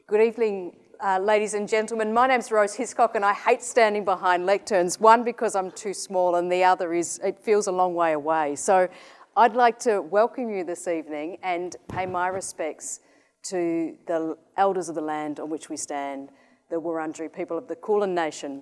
Good evening, ladies and gentlemen. My name's Rose Hiscock and I hate standing behind lecterns, one because I'm too small and the other is it feels a long way away. So I'd like to welcome you this evening and pay my respects to the elders of the land on which we stand, the Wurundjeri people of the Kulin Nation.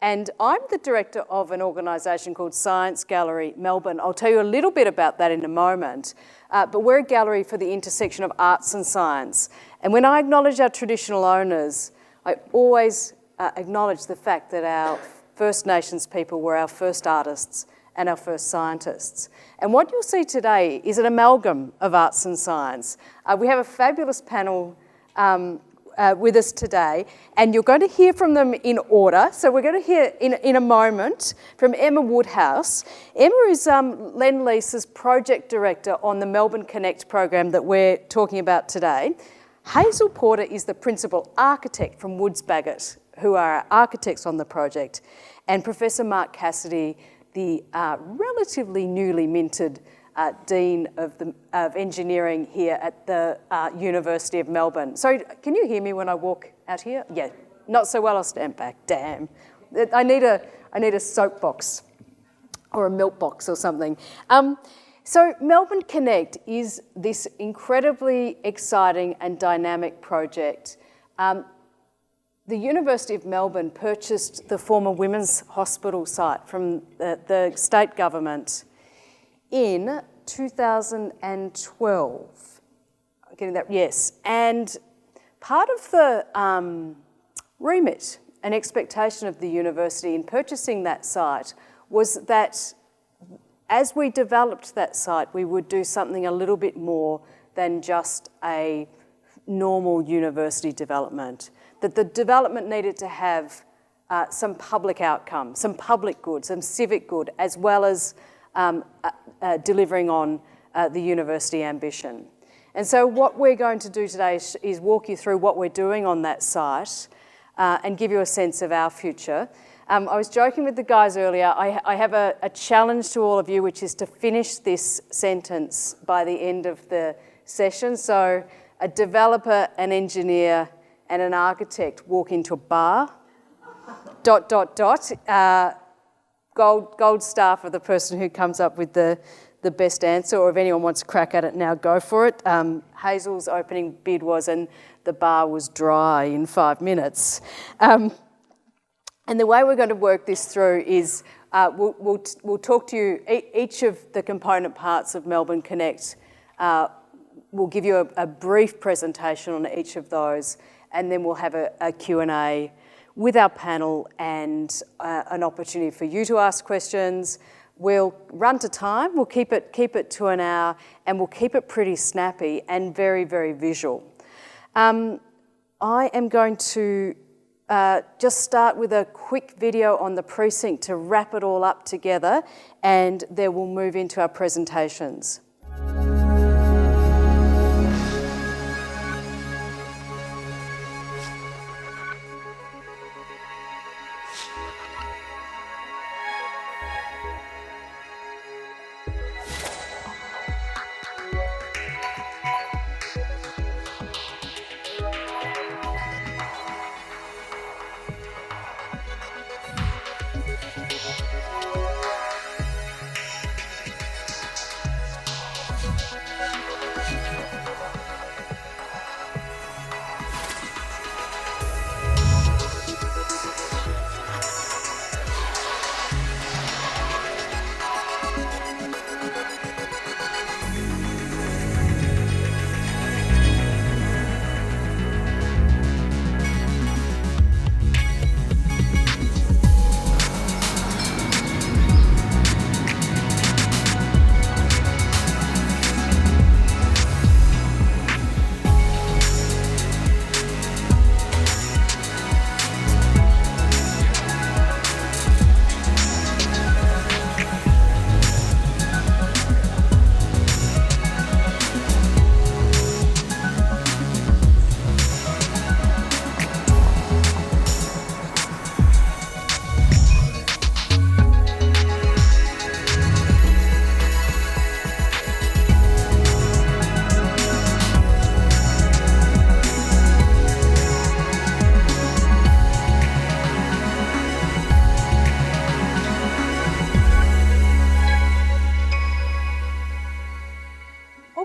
And I'm the director of an organisation called Science Gallery Melbourne. I'll tell you a little bit about that in a moment. But we're a gallery for the intersection of arts and science. And when I acknowledge our traditional owners, I always acknowledge the fact that our First Nations people were our first artists and our first scientists. And what you'll see today is an amalgam of arts and science. We have a fabulous panel with us today, and you're going to hear from them in order. So we're going to hear in a moment from Emma Woodhouse. Emma is Lend-Lease's project director on the Melbourne Connect program that we're talking about today. Hazel Porter is the principal architect from Woods Bagot, who are our architects on the project, and Professor Mark Cassidy, the relatively newly minted Dean of Engineering here at the University of Melbourne. So can you hear me when I walk out here? Yeah, not so well, I'll stand back, damn. I need a soapbox or a milk box or something. So Melbourne Connect is this incredibly exciting and dynamic project. The University of Melbourne purchased the former Women's Hospital site from the state government in 2012. Getting that? Yes. And part of the remit and expectation of the university in purchasing that site was that as we developed that site, we would do something a little bit more than just a normal university development. That the development needed to have some public outcome, some public good, some civic good, as well as delivering on the university ambition. And so what we're going to do today is walk you through what we're doing on that site and give you a sense of our future. I was joking with the guys earlier, I have a challenge to all of you, which is to finish this sentence by the end of the session. So a developer, an engineer, and an architect walk into a bar, ... Gold star for the person who comes up with the best answer, or if anyone wants to crack at it now, go for it. Hazel's opening bid was, and the bar was dry in 5 minutes. And the way we're going to work this through is we'll talk to you, each of the component parts of Melbourne Connect. We'll give you a brief presentation on each of those, and then we'll have a Q&A with our panel and an opportunity for you to ask questions. We'll run to time, we'll keep it to an hour, and we'll keep it pretty snappy and very, very visual. I am going to just start with a quick video on the precinct to wrap it all up together, and then we'll move into our presentations.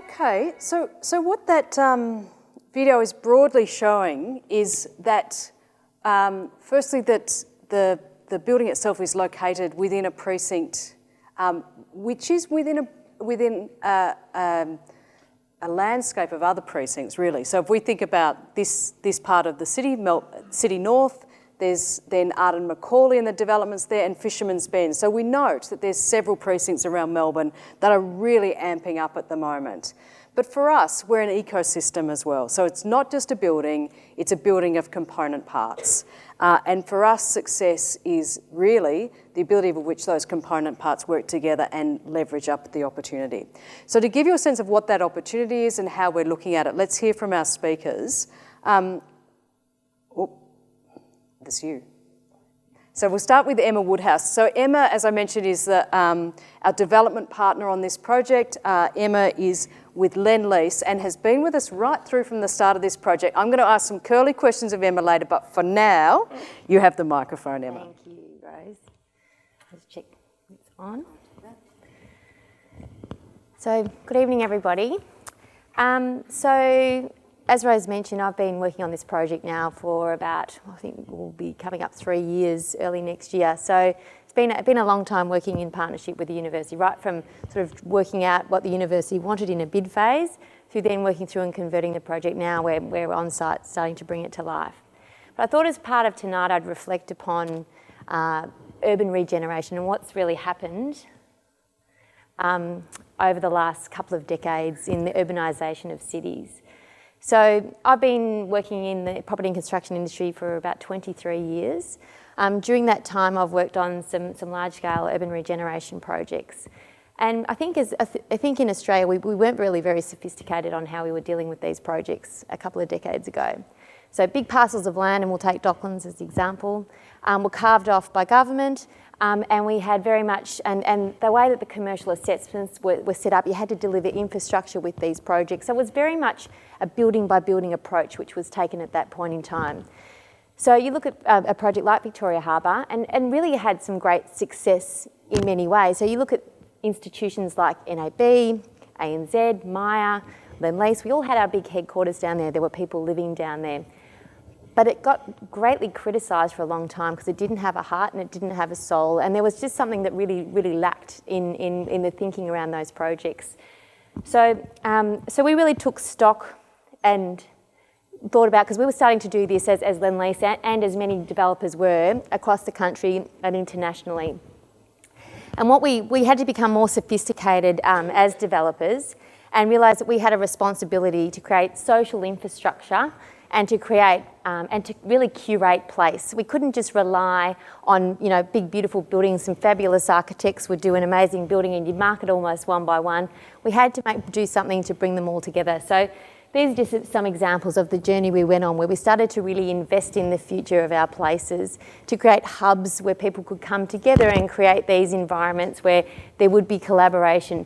Okay, so what that video is broadly showing is that, firstly, that the building itself is located within a precinct, which is within a landscape of other precincts, really. So if we think about this part of the city, City North, there's then Arden Macaulay and the developments there, and Fisherman's Bend. So we note that there's several precincts around Melbourne that are really amping up at the moment. But for us, we're an ecosystem as well. So it's not just a building, it's a building of component parts. And for us, success is really the ability of which those component parts work together and leverage up the opportunity. So to give you a sense of what that opportunity is and how we're looking at it, let's hear from our speakers. That's you. So we'll start with Emma Woodhouse. So Emma, as I mentioned, is our development partner on this project. Emma is with Lend-Lease and has been with us right through from the start of this project. I'm going to ask some curly questions of Emma later, but for now, you have the microphone, Emma. Thank you, Rose. Let's check it's on. So, good evening, everybody. As Rose mentioned, I've been working on this project now for about, I think we'll be coming up 3 years early next year. So it's been a long time working in partnership with the university, right from sort of working out what the university wanted in a bid phase, through then working through and converting the project now where we're on site starting to bring it to life. But I thought as part of tonight I'd reflect upon urban regeneration and what's really happened over the last couple of decades in the urbanisation of cities. So I've been working in the property and construction industry for about 23 years. During that time, I've worked on some large-scale urban regeneration projects. And I think in Australia, we weren't really very sophisticated on how we were dealing with these projects a couple of decades ago. So big parcels of land, and we'll take Docklands as the example, were carved off by government, and we had very much, and the way that the commercial assessments were set up, you had to deliver infrastructure with these projects. So it was very much a building by building approach which was taken at that point in time. So you look at a project like Victoria Harbour, and really had some great success in many ways. So you look at institutions like NAB, ANZ, Maya, Lend-Lease, we all had our big headquarters down there. There were people living down there. But it got greatly criticised for a long time because it didn't have a heart and it didn't have a soul, and there was just something that really, really lacked in the thinking around those projects. So we really took stock and thought about, because we were starting to do this as Lend-Lease and as many developers were across the country and internationally. And what we had to become more sophisticated as developers and realise that we had a responsibility to create social infrastructure and to create and to really curate place. We couldn't just rely on big beautiful buildings. Some fabulous architects would do an amazing building and you'd mark it almost one by one. We had to do something to bring them all together. So these are just some examples of the journey we went on, where we started to really invest in the future of our places, to create hubs where people could come together and create these environments where there would be collaboration.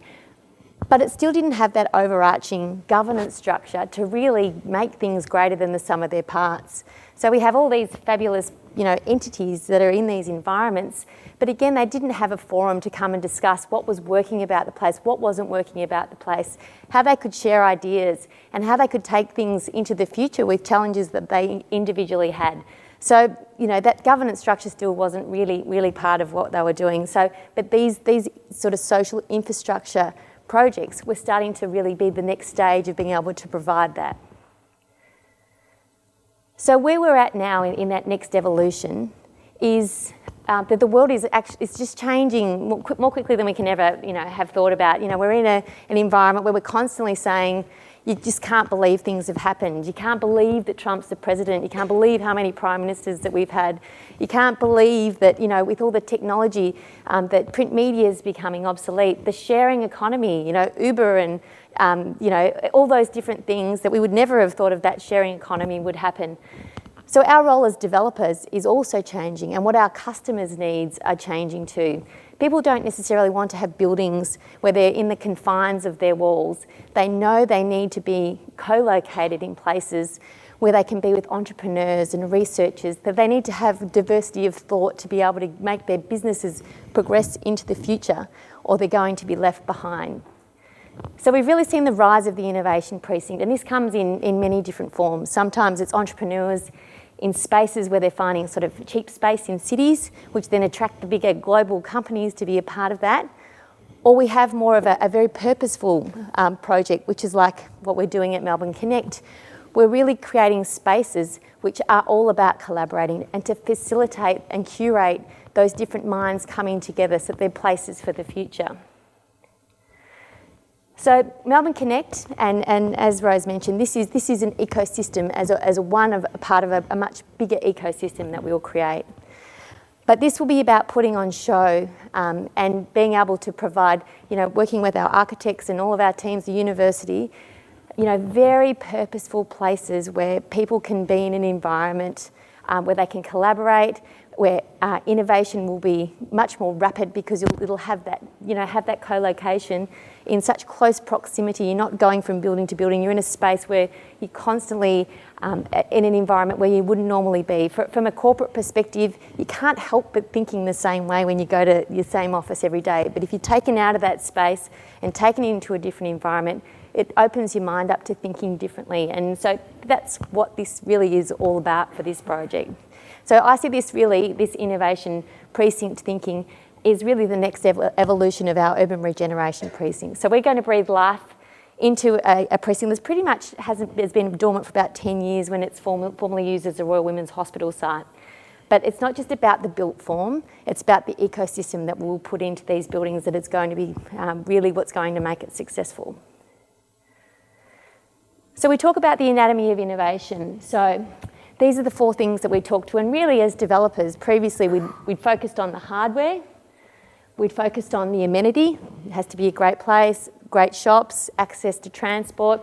But it still didn't have that overarching governance structure to really make things greater than the sum of their parts. So we have all these fabulous, entities that are in these environments, but again, they didn't have a forum to come and discuss what was working about the place, what wasn't working about the place, how they could share ideas, and how they could take things into the future with challenges that they individually had. So, that governance structure still wasn't really part of what they were doing. So, but these sort of social infrastructure projects were starting to really be the next stage of being able to provide that. So where we're at now in that next evolution is that the world is just changing more quickly than we can ever have thought about. We're in an environment where we're constantly saying, you just can't believe things have happened. You can't believe that Trump's the president. You can't believe how many prime ministers that we've had. You can't believe that, with all the technology, that print media is becoming obsolete. The sharing economy, Uber and, all those different things that we would never have thought of that sharing economy would happen. So our role as developers is also changing, and what our customers' needs are changing too. People don't necessarily want to have buildings where they're in the confines of their walls. They know they need to be co-located in places where they can be with entrepreneurs and researchers, that they need to have diversity of thought to be able to make their businesses progress into the future, or they're going to be left behind. So we've really seen the rise of the innovation precinct, and this comes in many different forms. Sometimes it's entrepreneurs in spaces where they're finding sort of cheap space in cities, which then attract the bigger global companies to be a part of that. Or we have more of a very purposeful project, which is like what we're doing at Melbourne Connect. We're really creating spaces which are all about collaborating and to facilitate and curate those different minds coming together so that they're places for the future. So Melbourne Connect, and as Rose mentioned, this is an ecosystem as a part of a much bigger ecosystem that we will create. But this will be about putting on show and being able to provide, working with our architects and all of our teams, the university, very purposeful places where people can be in an environment where they can collaborate, where innovation will be much more rapid because it'll have that, have that co-location in such close proximity. You're not going from building to building. You're in a space where you're constantly in an environment where you wouldn't normally be. From a corporate perspective, you can't help but thinking the same way when you go to your same office every day. But if you're taken out of that space and taken into a different environment, it opens your mind up to thinking differently. And so that's what this really is all about for this project. So I see this innovation precinct thinking is really the next evolution of our urban regeneration precinct. So we're going to breathe life into a precinct that's pretty much has been dormant for about 10 years when it's formerly used as a Royal Women's Hospital site. But it's not just about the built form, it's about the ecosystem that we'll put into these buildings that it's going to be really what's going to make it successful. So we talk about the anatomy of innovation. So these are the 4 things that we talk to, and really as developers, previously we'd focused on the hardware, we'd focused on the amenity, it has to be a great place, great shops, access to transport.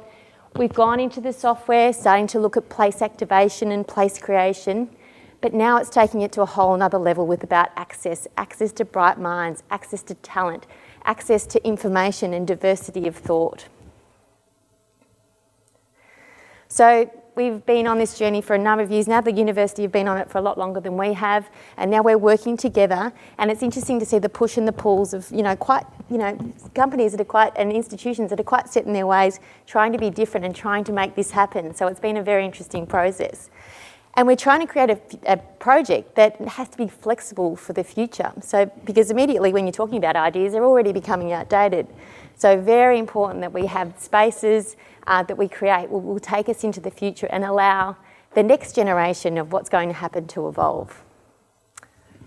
We've gone into the software, starting to look at place activation and place creation, but now it's taking it to a whole nother level with about access to bright minds, access to talent, access to information and diversity of thought. So we've been on this journey for a number of years now. The university have been on it for a lot longer than we have, and now we're working together. And it's interesting to see the push and the pulls of, companies that are quite, and institutions that are quite set in their ways, trying to be different and trying to make this happen. So it's been a very interesting process. And we're trying to create a project that has to be flexible for the future. So, because immediately when you're talking about ideas, they're already becoming outdated. So very important that we have spaces that we create will take us into the future and allow the next generation of what's going to happen to evolve.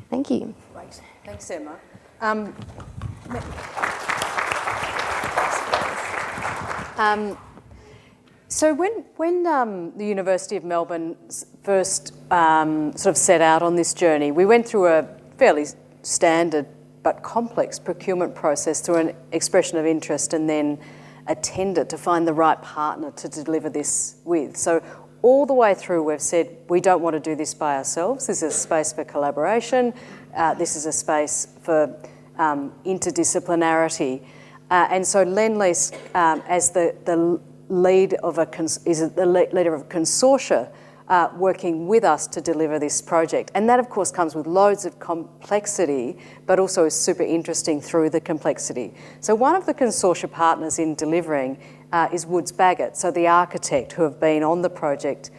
Thank you. Great. Thanks, Emma. So when the University of Melbourne first sort of set out on this journey, we went through a fairly standard but complex procurement process through an expression of interest and then a tender to find the right partner to deliver this with. So all the way through we've said we don't want to do this by ourselves. This is a space for collaboration. This is a space for interdisciplinarity. And so Lendlease, as the leader of a consortia working with us to deliver this project. And that, of course, comes with loads of complexity, but also is super interesting through the complexity. So one of the consortia partners in delivering is Woods Bagot, so the architect who have been on the project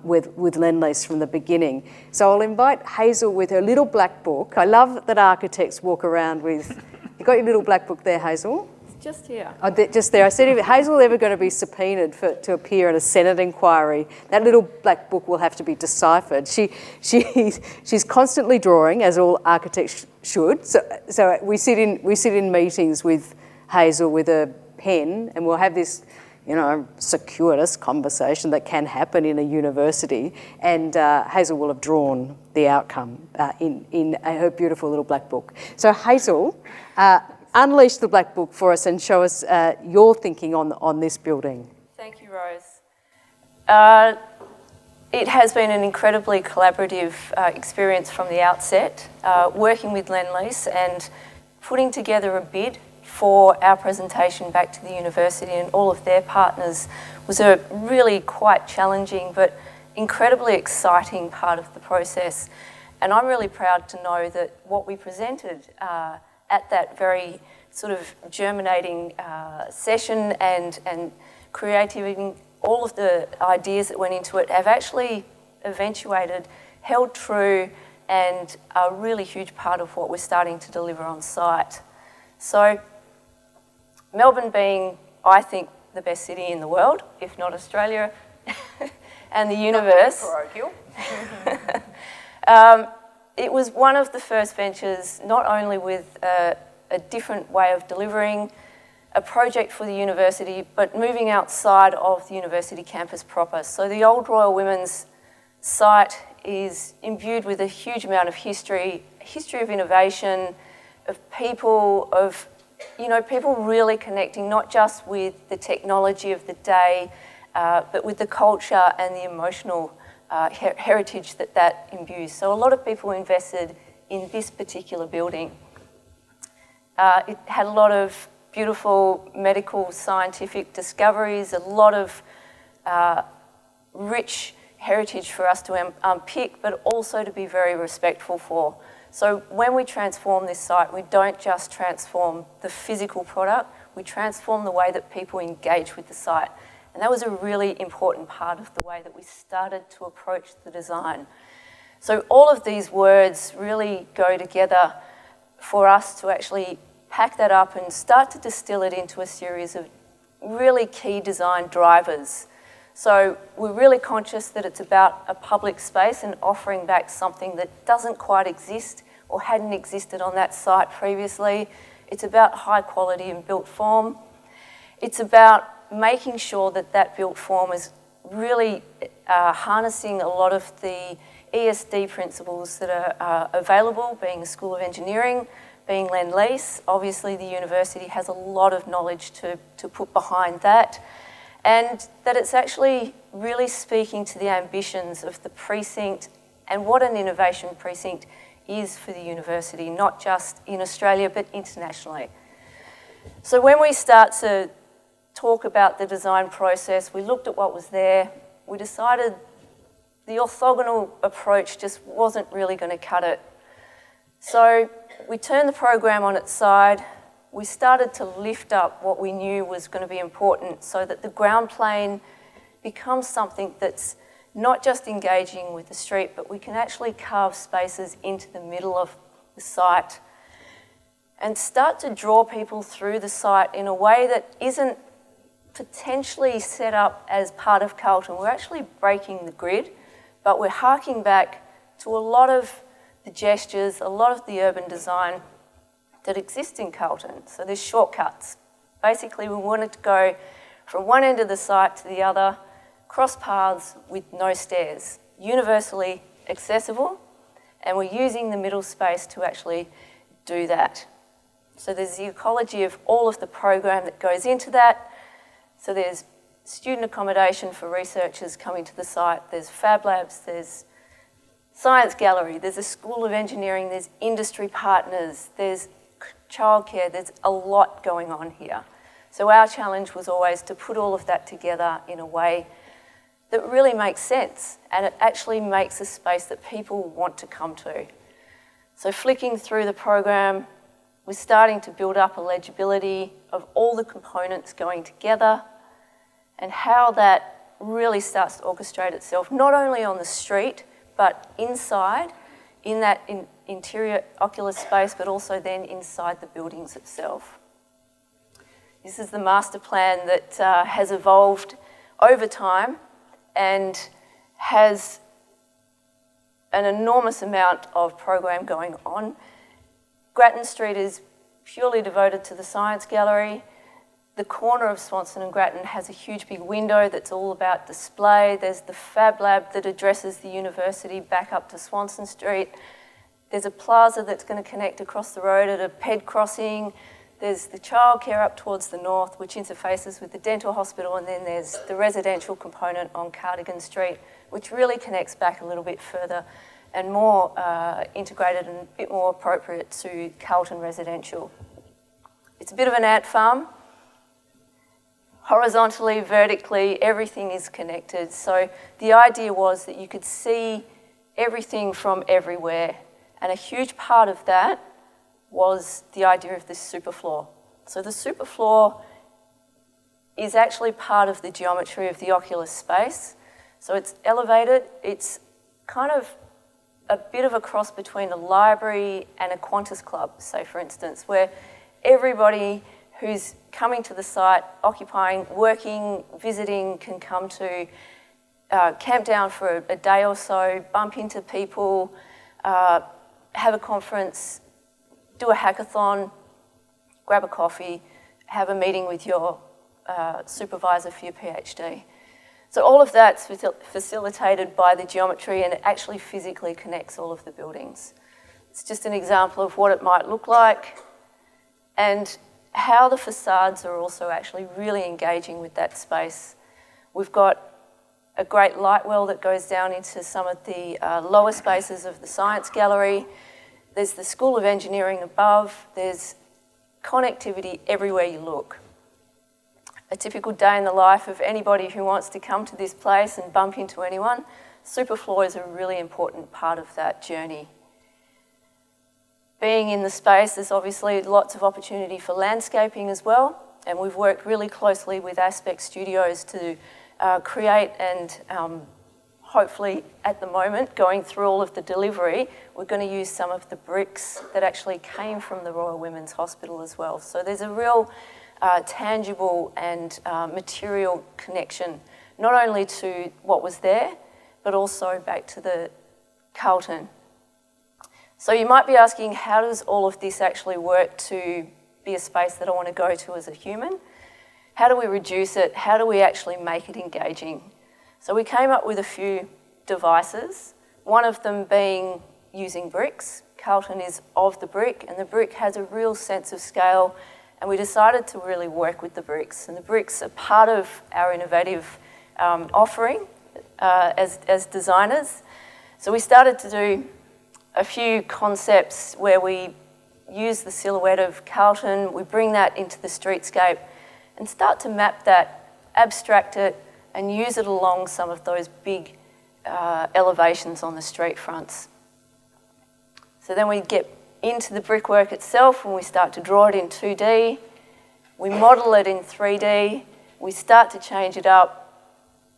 with Lendlease from the beginning. So I'll invite Hazel with her little black book. I love that architects walk around with... You got your little black book there, Hazel? Just here. Oh, just there. I said, if Hazel ever going to be subpoenaed to appear in a Senate inquiry, that little black book will have to be deciphered. She's constantly drawing, as all architects should. So we sit in meetings with Hazel with a pen, and we'll have this, circuitous conversation that can happen in a university. And Hazel will have drawn the outcome in her beautiful little black book. So Hazel. Unleash the black book for us and show us your thinking on this building. Thank you, Rose. It has been an incredibly collaborative experience from the outset, working with Lendlease and putting together a bid for our presentation back to the university and all of their partners was a really quite challenging but incredibly exciting part of the process. And I'm really proud to know that what we presented at that very sort of germinating session and creativity, all of the ideas that went into it have actually eventuated, held true, and are a really huge part of what we're starting to deliver on site. So Melbourne being, I think, the best city in the world, if not Australia, and the universe. It was one of the first ventures, not only with a different way of delivering a project for the university, but moving outside of the university campus proper. So the old Royal Women's site is imbued with a huge amount of history of innovation, of people, of people really connecting not just with the technology of the day, but with the culture and the emotional heritage that imbues. So a lot of people invested in this particular building. It had a lot of beautiful medical scientific discoveries, a lot of rich heritage for us to unpick, but also to be very respectful for. So when we transform this site, we don't just transform the physical product, we transform the way that people engage with the site. And that was a really important part of the way that we started to approach the design. So all of these words really go together for us to actually pack that up and start to distill it into a series of really key design drivers. So we're really conscious that it's about a public space and offering back something that doesn't quite exist or hadn't existed on that site previously. It's about high quality and built form. It's about making sure that that built form is really harnessing a lot of the ESD principles that are available, being a School of Engineering, being Lend-Lease. Obviously the university has a lot of knowledge to put behind that, and that it's actually really speaking to the ambitions of the precinct and what an innovation precinct is for the university, not just in Australia but internationally. So when we start to talk about the design process, we looked at what was there, we decided the orthogonal approach just wasn't really going to cut it. So we turned the program on its side, we started to lift up what we knew was going to be important so that the ground plane becomes something that's not just engaging with the street, but we can actually carve spaces into the middle of the site and start to draw people through the site in a way that isn't potentially set up as part of Carlton. We're actually breaking the grid, but we're harking back to a lot of the gestures, a lot of the urban design that exists in Carlton. So there's shortcuts. Basically, we wanted to go from one end of the site to the other, cross paths with no stairs, universally accessible, and we're using the middle space to actually do that. So there's the ecology of all of the program that goes into that. So there's student accommodation for researchers coming to the site, there's fab labs, there's science gallery, there's a School of Engineering, there's industry partners, there's childcare, there's a lot going on here. So our challenge was always to put all of that together in a way that really makes sense, and it actually makes a space that people want to come to. So flicking through the program, we're starting to build up a legibility of all the components going together and how that really starts to orchestrate itself, not only on the street, but inside, in that interior ocular space, but also then inside the buildings itself. This is the master plan that has evolved over time and has an enormous amount of program going on. Grattan Street is purely devoted to the science gallery. The corner of Swanston and Grattan has a huge big window that's all about display. There's the Fab Lab that addresses the university back up to Swanston Street. There's a plaza that's going to connect across the road at a ped crossing. There's the childcare up towards the north, which interfaces with the dental hospital, and then there's the residential component on Cardigan Street, which really connects back a little bit further and more integrated and a bit more appropriate to Carlton residential. It's a bit of an ant farm. Horizontally, vertically, everything is connected. So the idea was that you could see everything from everywhere, and a huge part of that was the idea of this superfloor. So the superfloor is actually part of the geometry of the ocular space. So it's elevated, it's kind of a bit of a cross between a library and a Qantas club, say for instance, where everybody who's coming to the site, occupying, working, visiting, can come to camp down for a day or so, bump into people, have a conference, do a hackathon, grab a coffee, have a meeting with your supervisor for your PhD. So all of that's facilitated by the geometry, and it actually physically connects all of the buildings. It's just an example of what it might look like and how the facades are also actually really engaging with that space. We've got a great light well that goes down into some of the lower spaces of the Science Gallery. There's the School of Engineering above. There's connectivity everywhere you look. A typical day in the life of anybody who wants to come to this place and bump into anyone, superfloor is a really important part of that journey. Being in the space, there's obviously lots of opportunity for landscaping as well, and we've worked really closely with Aspect Studios to create and hopefully at the moment, going through all of the delivery, we're going to use some of the bricks that actually came from the Royal Women's Hospital as well. So there's a real tangible and material connection, not only to what was there, but also back to the Colton. So you might be asking, how does all of this actually work to be a space that I want to go to as a human? How do we reduce it? How do we actually make it engaging? So we came up with a few devices, one of them being using bricks. Colton is of the brick, and the brick has a real sense of scale, and we decided to really work with the bricks. And the bricks are part of our innovative offering as designers. So we started to do a few concepts where we use the silhouette of Colton, we bring that into the streetscape and start to map that, abstract it, and use it along some of those big elevations on the street fronts. So then we get into the brickwork itself and we start to draw it in 2D, we model it in 3D, we start to change it up,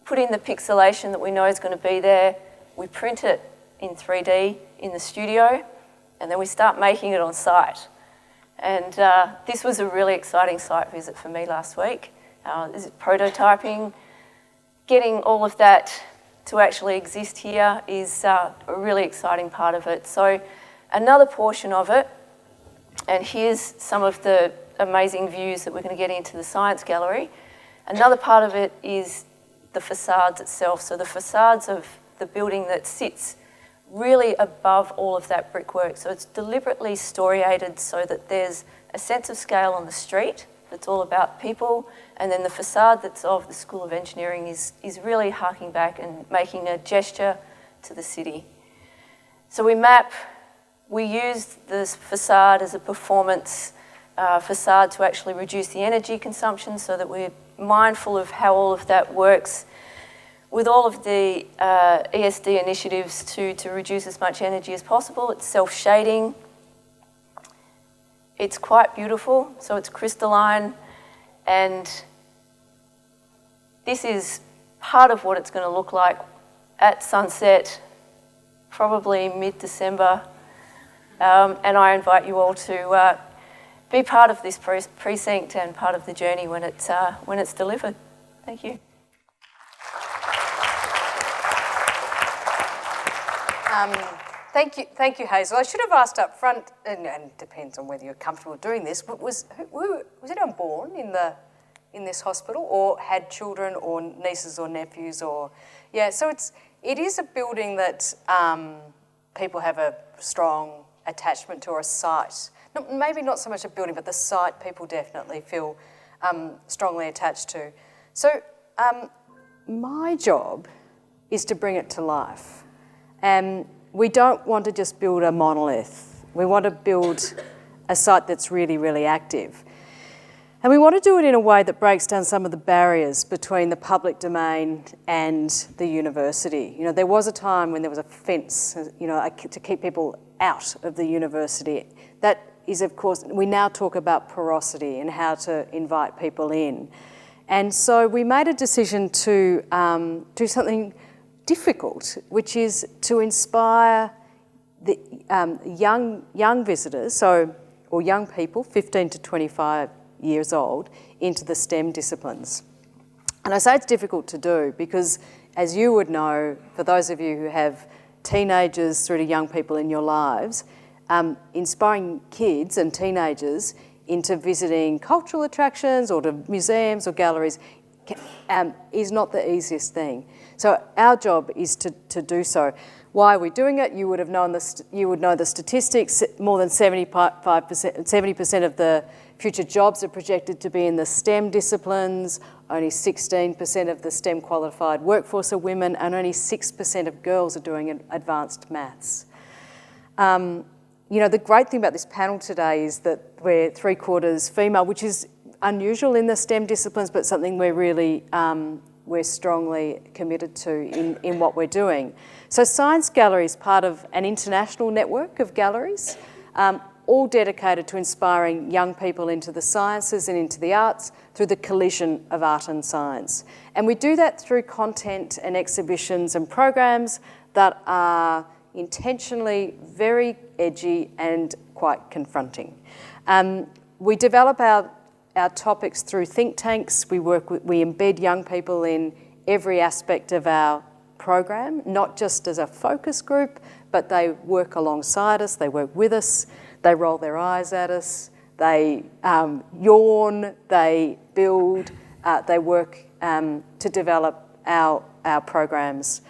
put in the pixelation that we know is going to be there, we print it in 3D in the studio, and then we start making it on site. And this was a really exciting site visit for me last week. This is prototyping. Getting all of that to actually exist here is a really exciting part of it. So another portion of it, and here's some of the amazing views that we're going to get into the Science Gallery. Another part of it is the facades itself. So the facades of the building that sits really above all of that brickwork. So it's deliberately storiated so that there's a sense of scale on the street that's all about people, and then the facade that's of the School of Engineering is really harking back and making a gesture to the city. So we use this facade as a performance facade to actually reduce the energy consumption so that we're mindful of how all of that works with all of the ESD initiatives to reduce as much energy as possible. It's self-shading. It's quite beautiful, so it's crystalline, and this is part of what it's going to look like at sunset, probably mid-December, and I invite you all to be part of this precinct and part of the journey when it's delivered. Thank you. Thank you, Hazel. I should have asked up front, and it depends on whether you're comfortable doing this, but was anyone born in this hospital, or had children or nieces or nephews, or so it is a building that people have a strong attachment to, or a site. Maybe not so much a building, but the site people definitely feel strongly attached to. So my job is to bring it to life. And we don't want to just build a monolith. We want to build a site that's really, really active. And we want to do it in a way that breaks down some of the barriers between the public domain and the university. You know, there was a time when there was a fence, to keep people out of the university. That is, of course, we now talk about porosity and how to invite people in. And so we made a decision to do something difficult, which is to inspire the young visitors, or young people, 15 to 25 years old, into the STEM disciplines. And I say it's difficult to do because, as you would know, for those of you who have teenagers through to young people in your lives, inspiring kids and teenagers into visiting cultural attractions or to museums or galleries is not the easiest thing. So our job is to do so. Why are we doing it? You would have known you would know the statistics. More than 70% of the future jobs are projected to be in the STEM disciplines. Only 16% of the STEM qualified workforce are women, and only 6% of girls are doing advanced maths. You know, the great thing about this panel today is that we're 3/4 female, which is unusual in the STEM disciplines, but something we're really we're strongly committed to in what we're doing. So Science Gallery is part of an international network of galleries, all dedicated to inspiring young people into the sciences and into the arts through the collision of art and science. And we do that through content and exhibitions and programs that are intentionally very edgy and quite confronting. We develop our topics through think tanks. We embed young people in every aspect of our program, not just as a focus group, but they work alongside us, they work with us, they roll their eyes at us, they yawn, they build, they work to develop our programs.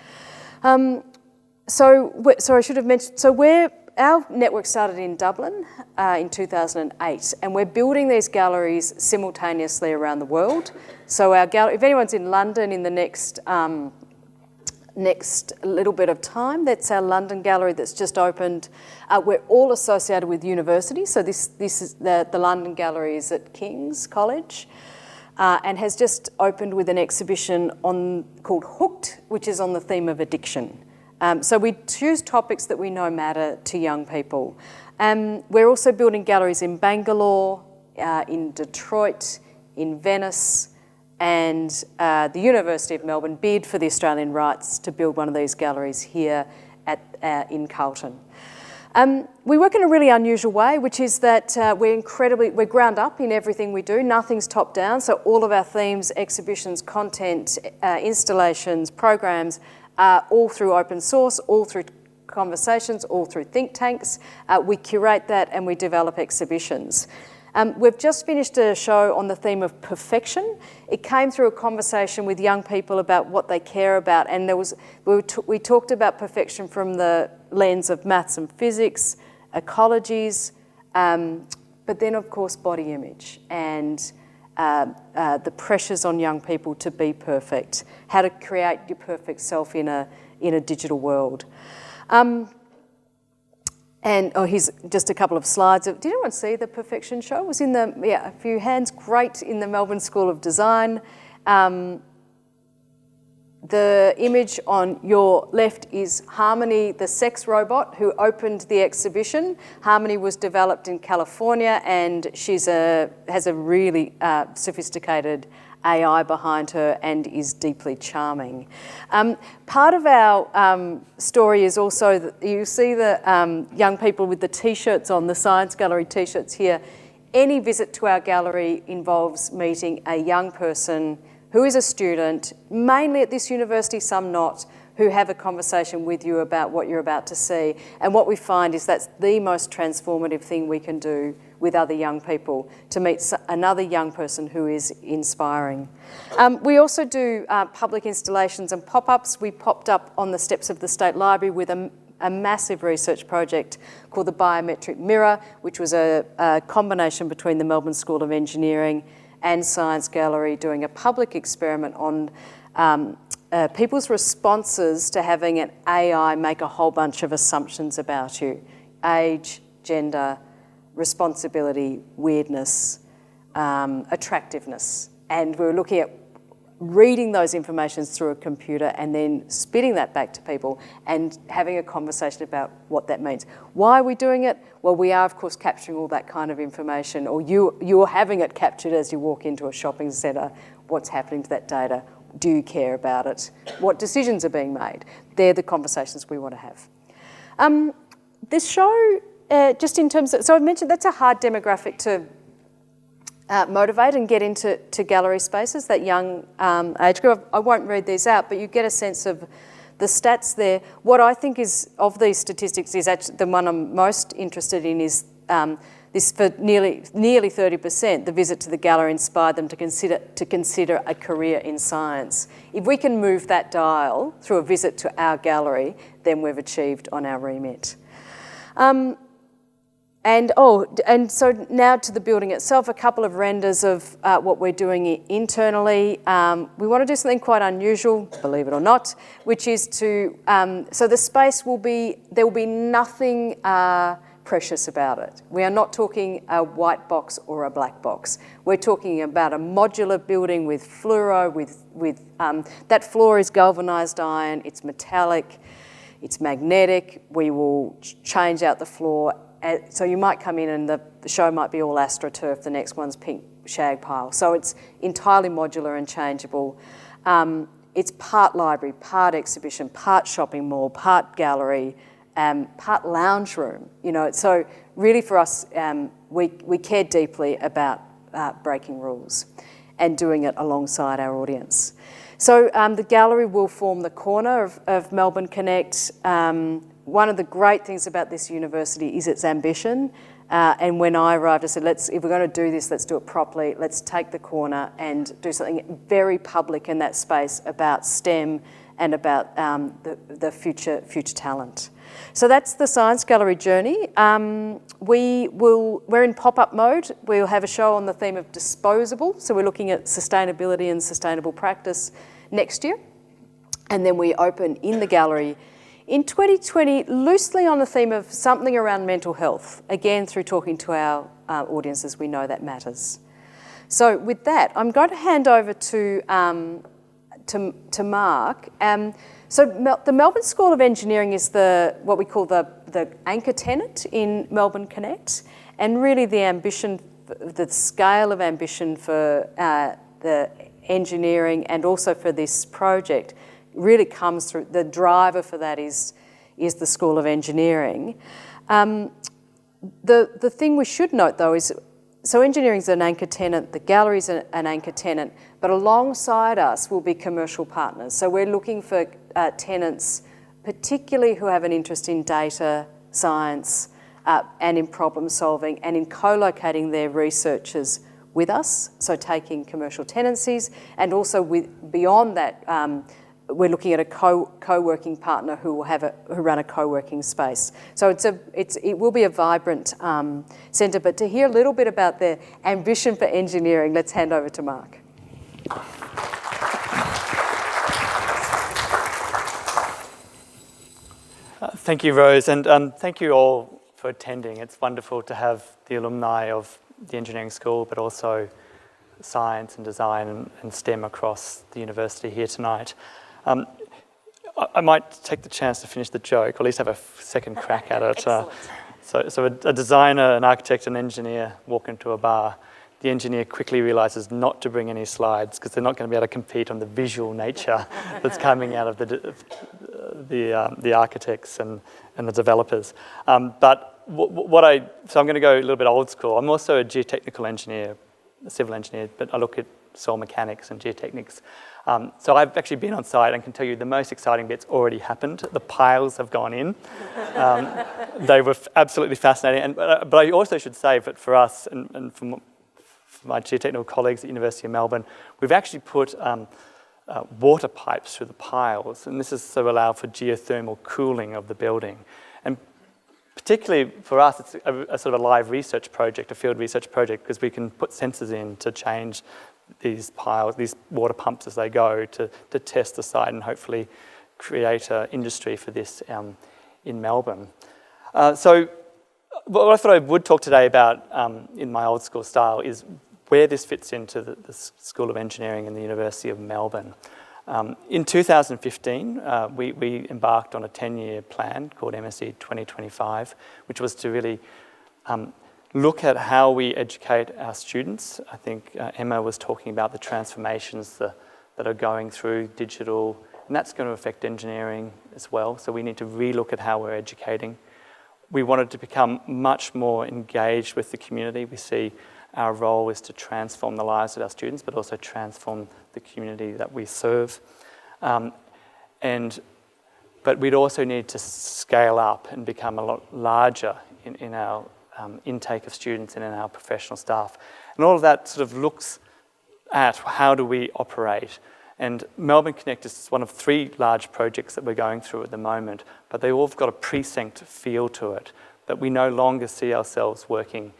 So I should have mentioned, our network started in Dublin in 2008, and we're building these galleries simultaneously around the world. So our gallery, if anyone's in London in the next little bit of time, that's our London gallery that's just opened. We're all associated with universities, so this is the London gallery is at King's College, and has just opened with an exhibition called Hooked, which is on the theme of addiction. So we choose topics that we know matter to young people. We're also building galleries in Bangalore, in Detroit, in Venice, and the University of Melbourne bid for the Australian rights to build one of these galleries here in Colton. We work in a really unusual way, which is that we're ground up in everything we do. Nothing's top down, so all of our themes, exhibitions, content, installations, programs, all through open source, all through conversations, all through think tanks. We curate that and we develop exhibitions. We've just finished a show on the theme of perfection. It came through a conversation with young people about what they care about, and we talked about perfection from the lens of maths and physics, ecologies, but then of course body image and the pressures on young people to be perfect, how to create your perfect self in a digital world. Here's just a couple of slides. Did anyone see the Perfection show? It was in a few hands, great, in the Melbourne School of Design. The image on your left is Harmony, the sex robot who opened the exhibition. Harmony was developed in California, and she has a really sophisticated AI behind her and is deeply charming. Part of our story is also that you see the young people with the T-shirts on, the Science Gallery T-shirts here. Any visit to our gallery involves meeting a young person who is a student, mainly at this university, some not, who have a conversation with you about what you're about to see. And what we find is that's the most transformative thing we can do with other young people, to meet another young person who is inspiring. We also do public installations and pop-ups. We popped up on the steps of the State Library with a massive research project called the Biometric Mirror, which was a combination between the Melbourne School of Engineering and Science Gallery, doing a public experiment on people's responses to having an AI make a whole bunch of assumptions about you: age, gender, responsibility, weirdness, attractiveness. And we were looking at reading those informations through a computer and then spitting that back to people and having a conversation about what that means. Why are we doing it? Well, we are, of course, capturing all that kind of information, or you're having it captured as you walk into a shopping centre. What's happening to that data? Do you care about it? What decisions are being made? They're the conversations we want to have. This show, just in terms of, so I mentioned that's a hard demographic to motivate and get into gallery spaces, that young age group. I won't read these out, but you get a sense of the stats there. What I think is, of these statistics, is actually the one I'm most interested in is this: for nearly 30%, the visit to the gallery inspired them to consider a career in science. If we can move that dial through a visit to our gallery, then we've achieved on our remit. And so now to the building itself, a couple of renders of what we're doing internally. We want to do something quite unusual, believe it or not, which is to, so the space there will be nothing precious about it. We are not talking a white box or a black box. We're talking about a modular building with fluoro, with that floor is galvanised iron, it's metallic, it's magnetic. We will change out the floor. So you might come in and the show might be all AstroTurf, the next one's pink shag pile. So it's entirely modular and changeable. It's part library, part exhibition, part shopping mall, part gallery, part lounge room. So really for us, we care deeply about breaking rules and doing it alongside our audience. So the gallery will form the corner of Melbourne Connect. One of the great things about this university is its ambition. And when I arrived, I said, if we're going to do this, let's do it properly. Let's take the corner and do something very public in that space about STEM and about the future talent. So that's the Science Gallery journey. We're in pop-up mode. We'll have a show on the theme of disposable. So we're looking at sustainability and sustainable practice next year. And then we open in the gallery in 2020, loosely on the theme of something around mental health, again through talking to our audiences. We know that matters. So with that, I'm going to hand over to Mark. So the Melbourne School of Engineering is what we call the anchor tenant in Melbourne Connect, and really the scale of ambition for the engineering and also for this project really comes through. The driver for that is the School of Engineering. The thing we should note though is, so engineering is an anchor tenant, the gallery's an anchor tenant, but alongside us will be commercial partners. So we're looking for tenants, particularly who have an interest in data science and in problem solving and in co-locating their researchers with us, so taking commercial tenancies, and also beyond that, we're looking at a co-working partner who run a co-working space. So it will be a vibrant centre. But to hear a little bit about their ambition for engineering, let's hand over to Mark. Thank you, Rose, and thank you all for attending. It's wonderful to have the alumni of the engineering school, but also science and design and STEM across the university here tonight. I might take the chance to finish the joke, or at least have a second crack at it. So a designer, an architect, an engineer walk into a bar. The engineer quickly realises not to bring any slides because they're not going to be able to compete on the visual nature that's coming out of the architects and the developers. So I'm going to go a little bit old school. I'm also a geotechnical engineer, a civil engineer, but I look at soil mechanics and geotechnics. So I've actually been on site and can tell you the most exciting bit's already happened. The piles have gone in. They were absolutely fascinating. But I also should say that for us and for my geotechnical colleagues at the University of Melbourne, we've actually put water pipes through the piles, and this is to allow for geothermal cooling of the building. And particularly for us, it's a sort of a live research project, a field research project, because we can put sensors in to change these piles, these water pumps as they go to test the site and hopefully create an industry for this in Melbourne. So what I thought I would talk today about in my old school style is where this fits into the School of Engineering in the University of Melbourne. In 2015, we embarked on a 10-year plan called MSc 2025, which was to really look at how we educate our students. I think Emma was talking about the transformations that are going through digital, and that's going to affect engineering as well. So we need to relook at how we're educating. We wanted to become much more engaged with the community. We see our role is to transform the lives of our students, but also transform the community that we serve. But we'd also need to scale up and become a lot larger in our intake of students and in our professional staff. And all of that sort of looks at how do we operate. And Melbourne Connect is one of 3 large projects that we're going through at the moment, but they all have got a precinct feel to it, that we no longer see ourselves working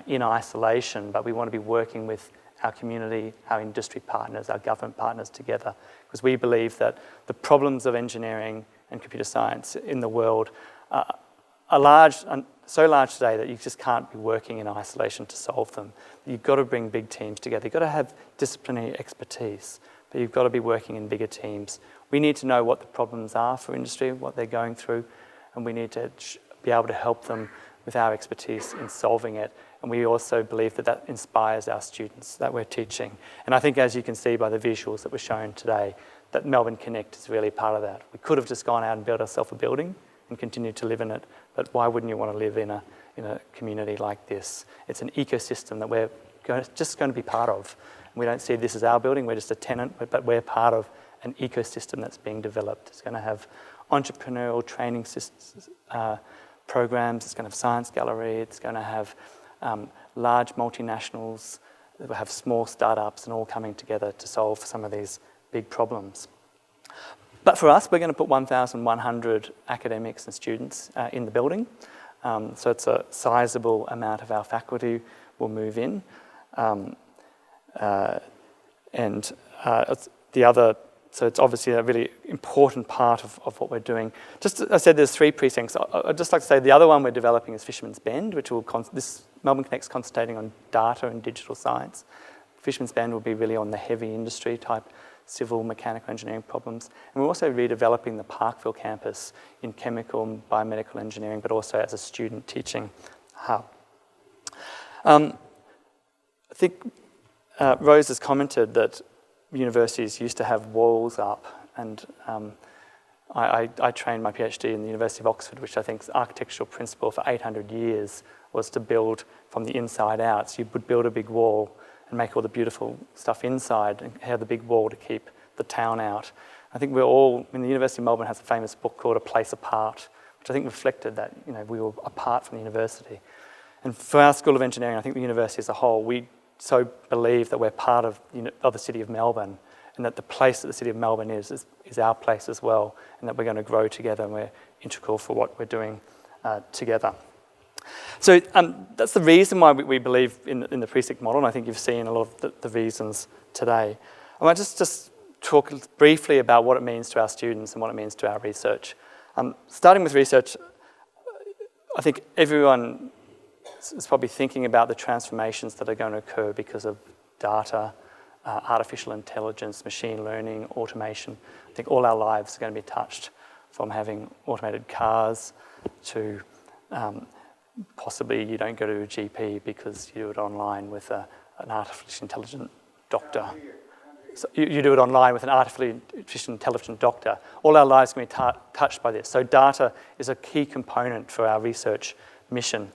in isolation, but we want to be working with our community, our industry partners, our government partners together, because we believe that the problems of engineering and computer science in the world are large, so large today that you just can't be working in isolation to solve them. You've got to bring big teams together. You've got to have disciplinary expertise, but you've got to be working in bigger teams. We need to know what the problems are for industry, what they're going through, and we need to be able to help them with our expertise in solving it. And we also believe that that inspires our students that we're teaching. And I think, as you can see by the visuals that were shown today, that Melbourne Connect is really part of that. We could have just gone out and built ourselves a building and continued to live in it, but why wouldn't you want to live in a community like this? It's an ecosystem that we're just going to be part of. We don't see this as our building, we're just a tenant, but we're part of an ecosystem that's being developed. It's going to have entrepreneurial training systems, programs, it's going to have science gallery, it's going to have large multinationals, it will have small startups and all coming together to solve some of these big problems. But for us, we're going to put 1,100 academics and students in the building. So it's a sizable amount of our faculty will move in. So it's obviously a really important part of what we're doing. Just as I said, there's 3 precincts. I'd just like to say the other one we're developing is Fisherman's Bend, which will this Melbourne Connect's concentrating on data and digital science. Fisherman's Bend will be really on the heavy industry type civil mechanical engineering problems. And we're also redeveloping the Parkville campus in chemical and biomedical engineering, but also as a student teaching hub. I think Rose has commented that universities used to have walls up, and I trained my PhD in the University of Oxford, which I think is architectural principle for 800 years was to build from the inside out. So you would build a big wall and make all the beautiful stuff inside and have the big wall to keep the town out. I think the University of Melbourne has a famous book called A Place Apart, which I think reflected that we were apart from the university. And for our School of Engineering, I think the university as a whole, we so believe that we're part of the City of Melbourne, and that the place that the City of Melbourne is our place as well, and that we're going to grow together and we're integral for what we're doing together. So that's the reason why we believe in the precinct model, and I think you've seen a lot of the reasons today. I might just talk briefly about what it means to our students and what it means to our research. Starting with research, I think everyone is probably thinking about the transformations that are going to occur because of data, artificial intelligence, machine learning, automation. I think all our lives are going to be touched, from having automated cars to possibly you don't go to a GP because you do it online with an artificial intelligent doctor. So you do it online with an artificially intelligent doctor. All our lives are going to be touched by this. So data is a key component for our research mission.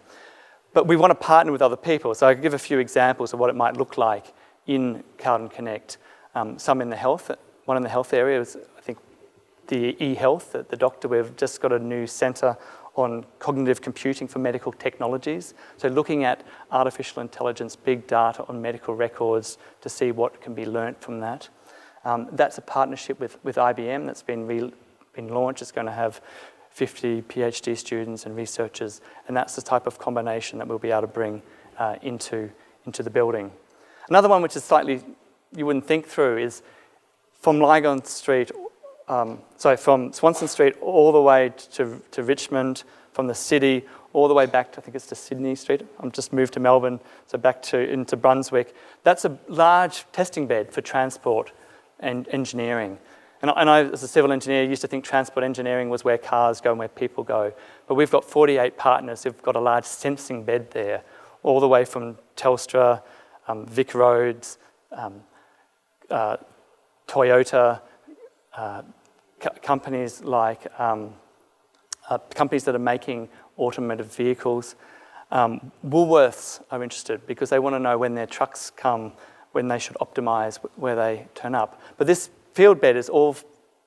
But we want to partner with other people. So I can give a few examples of what it might look like in Colton Connect. Some in the health, one in the health area is, I think, the e-health, the doctor. We've just got a new centre on cognitive computing for medical technologies. So looking at artificial intelligence, big data on medical records to see what can be learnt from that. That's a partnership with IBM that's been launched. It's going to have 50 PhD students and researchers, and that's the type of combination that we'll be able to bring into the building. Another one which is slightly you wouldn't think through is from Lygon Street, from Swanston Street all the way to Richmond, from the city all the way back to, I think it's to Sydney Street. I'm just moved to Melbourne, so back into Brunswick. That's a large testing bed for transport and engineering. And I, as a civil engineer, used to think transport engineering was where cars go and where people go. But we've got 48 partners who've got a large sensing bed there, all the way from Telstra, Vic Roads, Toyota, companies like companies that are making automotive vehicles. Woolworths are interested because they want to know when their trucks come, when they should optimise where they turn up. But this field bed is all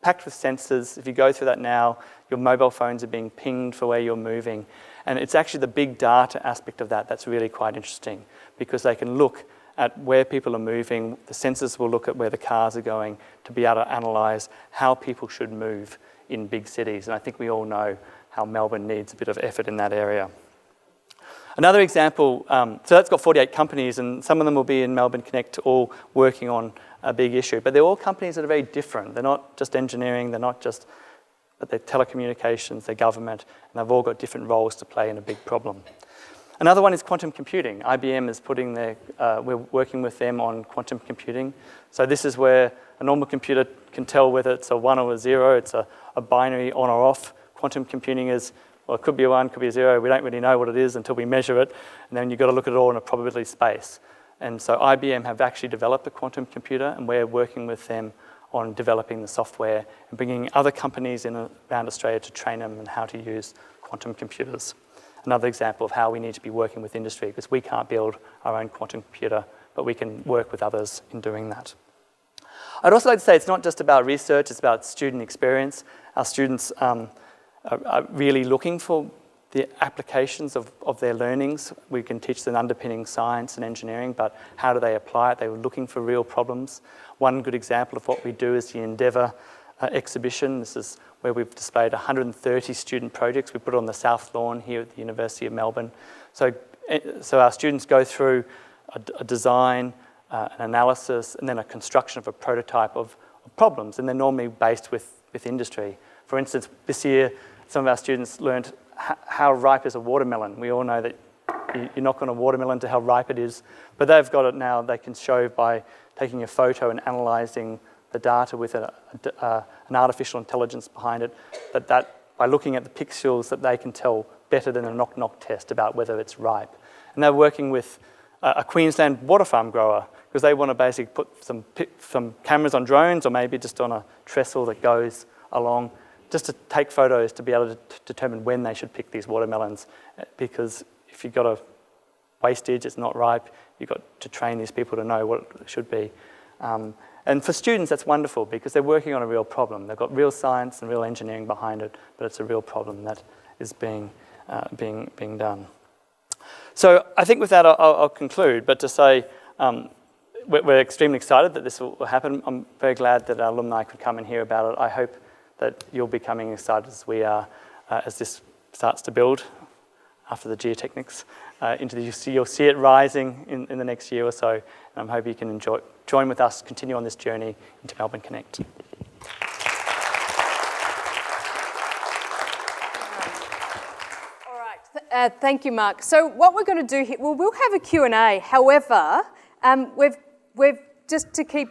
packed with sensors. If you go through that now, your mobile phones are being pinged for where you're moving. And it's actually the big data aspect of that that's really quite interesting, because they can look at where people are moving. The sensors will look at where the cars are going to be able to analyse how people should move in big cities. And I think we all know how Melbourne needs a bit of effort in that area. Another example, so that's got 48 companies, and some of them will be in Melbourne Connect, all working on a big issue. But they're all companies that are very different. They're not just engineering, but they're telecommunications, they're government, and they've all got different roles to play in a big problem. Another one is quantum computing. IBM is we're working with them on quantum computing. So this is where a normal computer can tell whether it's a 1 or a 0, it's a binary on or off. Quantum computing is, well, it could be a 1, could be a 0. We don't really know what it is until we measure it, and then you've got to look at it all in a probability space. And so IBM have actually developed a quantum computer, and we're working with them on developing the software and bringing other companies in around Australia to train them on how to use quantum computers. Another example of how we need to be working with industry, because we can't build our own quantum computer, but we can work with others in doing that. I'd also like to say it's not just about research, it's about student experience. Our students are really looking for the applications of their learnings. We can teach them underpinning science and engineering, but how do they apply it? They were looking for real problems. One good example of what we do is the Endeavour exhibition. This is where we've displayed 130 student projects. We put it on the South Lawn here at the University of Melbourne. So our students go through a design, an analysis, and then a construction of a prototype of problems, and they're normally based with industry. For instance, this year, some of our students learned how ripe is a watermelon. We all know that you knock on a watermelon to how ripe it is, but they've got it now. They can show by taking a photo and analysing the data with an artificial intelligence behind it, that by looking at the pixels that they can tell better than a knock-knock test about whether it's ripe. And they're working with a Queensland water farm grower, because they want to basically put some cameras on drones, or maybe just on a trestle that goes along, just to take photos to be able to determine when they should pick these watermelons. Because if you've got a wastage, it's not ripe, you've got to train these people to know what it should be. And for students, that's wonderful, because they're working on a real problem. They've got real science and real engineering behind it, but it's a real problem that is being done. So I think with that, I'll conclude, but to say we're extremely excited that this will happen. I'm very glad that our alumni could come and hear about it. I hope that you'll be coming excited as we are as this starts to build after the geotechnics. You'll see it rising in the next year or so, and I'm hoping you can join with us, continue on this journey into Melbourne Connect. All right, thank you, Mark. So what we're going to do here, we'll have a Q&A. However, we've just to keep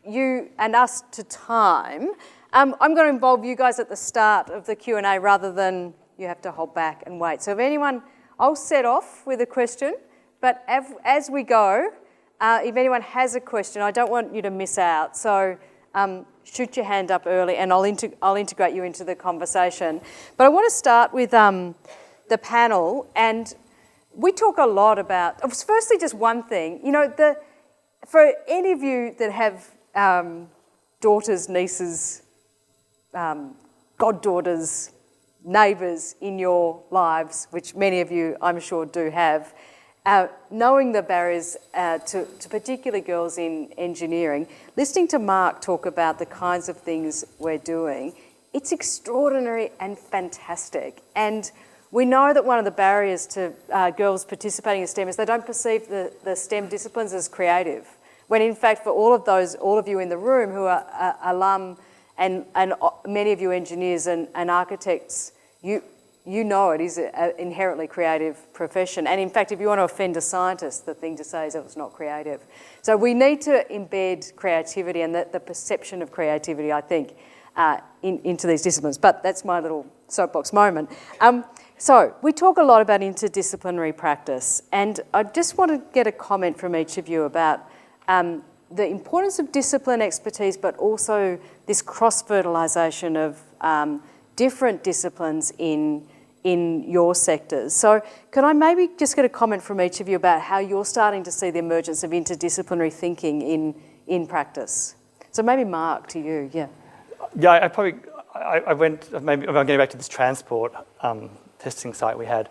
you and us to time, I'm going to involve you guys at the start of the Q&A rather than you have to hold back and wait. So if anyone, I'll set off with a question, but as we go, if anyone has a question, I don't want you to miss out. So shoot your hand up early and I'll integrate you into the conversation. But I want to start with the panel, and we talk a lot about, firstly, just one thing, for any of you that have daughters, nieces, goddaughters, neighbours in your lives, which many of you I'm sure do have, knowing the barriers to particularly girls in engineering, listening to Mark talk about the kinds of things we're doing, it's extraordinary and fantastic. And we know that one of the barriers to girls participating in STEM is they don't perceive the STEM disciplines as creative, when in fact for all of you in the room who are alum and many of you engineers and architects, you know it is an inherently creative profession. And in fact, if you want to offend a scientist, the thing to say is that it's not creative. So we need to embed creativity and the perception of creativity, I think, into these disciplines. But that's my little soapbox moment. So we talk a lot about interdisciplinary practice, and I just want to get a comment from each of you about the importance of discipline expertise, but also this cross-fertilisation of different disciplines in your sectors. So can I maybe just get a comment from each of you about how you're starting to see the emergence of interdisciplinary thinking in practice? So maybe Mark, to you, yeah. Yeah, I'm getting back to this transport testing site we had,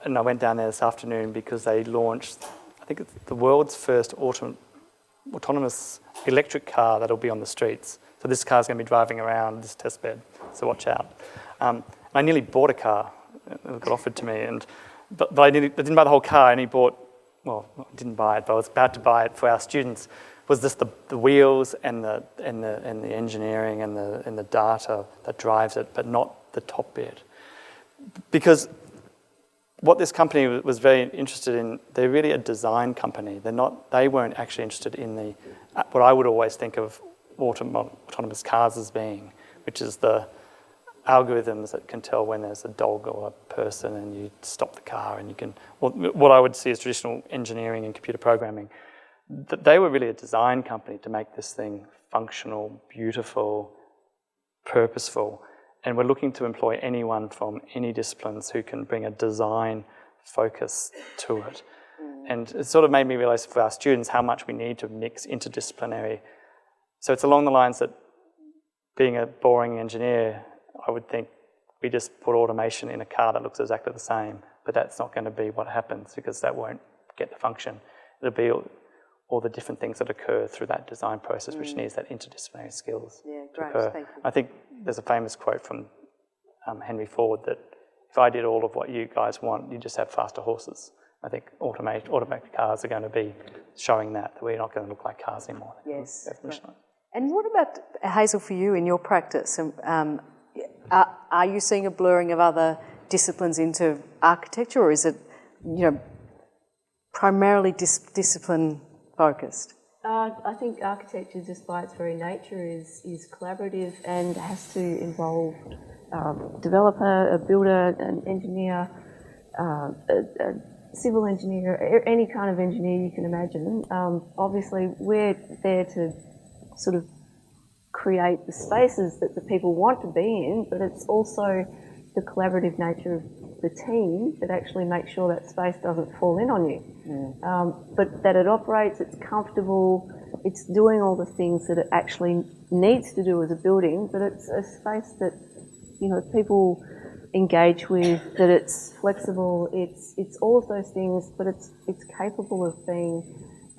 and I went down there this afternoon because they launched, I think it's the world's first autonomous electric car that'll be on the streets. So this car's going to be driving around this test bed, so watch out. I nearly bought a car. It got offered to me, but I didn't buy the whole car. I only bought, well, I didn't buy it, but I was about to buy it for our students. Was just the wheels and the engineering and the data that drives it, but not the top bit. Because what this company was very interested in, they're really a design company. They weren't actually interested in what I would always think of autonomous cars as being, which is the algorithms that can tell when there's a dog or a person, and you stop the car, and you can, what I would see as traditional engineering and computer programming. They were really a design company to make this thing functional, beautiful, purposeful. And we're looking to employ anyone from any disciplines who can bring a design focus to it. And it sort of made me realise for our students how much we need to mix interdisciplinary. So it's along the lines that being a boring engineer, I would think we just put automation in a car that looks exactly the same, but that's not going to be what happens, because that won't get the function. It'll be all the different things that occur through that design process, which needs that interdisciplinary skills to occur. Thank you. I think there's a famous quote from Henry Ford that if I did all of what you guys want, you just have faster horses. I think automated cars are going to be showing that we're not going to look like cars anymore. Yes. Right. And what about, Hazel, for you in your practice? Are you seeing a blurring of other disciplines into architecture, or is it, primarily discipline focused? I think architecture, just by its very nature, is collaborative and has to involve a developer, a builder, an engineer, a civil engineer, any kind of engineer you can imagine. Obviously, we're there to sort of create the spaces that the people want to be in, but it's also the collaborative nature of the team that actually makes sure that space doesn't fall in on you. But that it operates, it's comfortable, it's doing all the things that it actually needs to do as a building, but it's a space that, people engage with, that it's flexible, it's all of those things, but it's capable of being